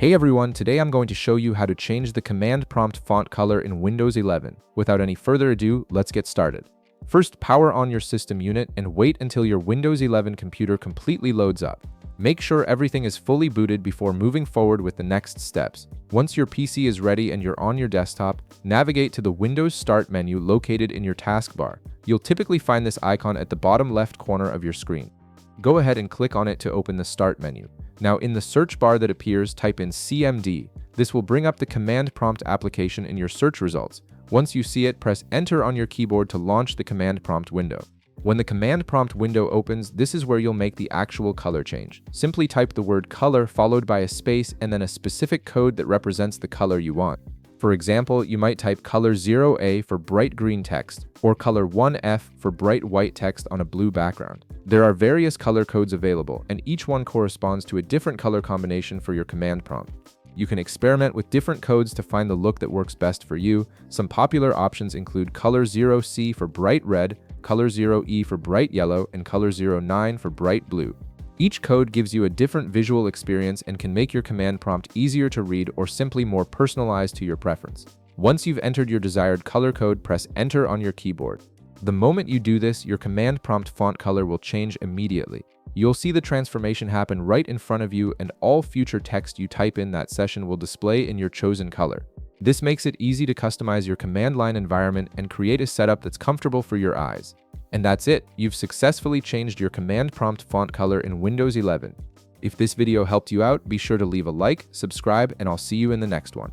Hey everyone, today I'm going to show you how to change the command prompt font color in Windows 11. Without any further ado, let's get started. First, power on your system unit and wait until your Windows 11 computer completely loads up. Make sure everything is fully booted before moving forward with the next steps. Once your PC is ready and you're on your desktop, navigate to the Windows Start menu located in your taskbar. You'll typically find this icon at the bottom left corner of your screen. Go ahead and click on it to open the Start menu. Now in the search bar that appears, type in CMD. This will bring up the command prompt application in your search results. Once you see it, press Enter on your keyboard to launch the command prompt window. When the command prompt window opens, this is where you'll make the actual color change. Simply type the word color followed by a space and then a specific code that represents the color you want. For example, you might type color 0A for bright green text, or color 1F for bright white text on a blue background. There are various color codes available, and each one corresponds to a different color combination for your command prompt. You can experiment with different codes to find the look that works best for you. Some popular options include color 0C for bright red, color 0E for bright yellow, and color 09 for bright blue. Each code gives you a different visual experience and can make your command prompt easier to read or simply more personalized to your preference. Once you've entered your desired color code, press Enter on your keyboard. The moment you do this, your command prompt font color will change immediately. You'll see the transformation happen right in front of you, and all future text you type in that session will display in your chosen color. This makes it easy to customize your command line environment and create a setup that's comfortable for your eyes. And that's it, you've successfully changed your command prompt font color in Windows 11. If this video helped you out, be sure to leave a like, subscribe, and I'll see you in the next one.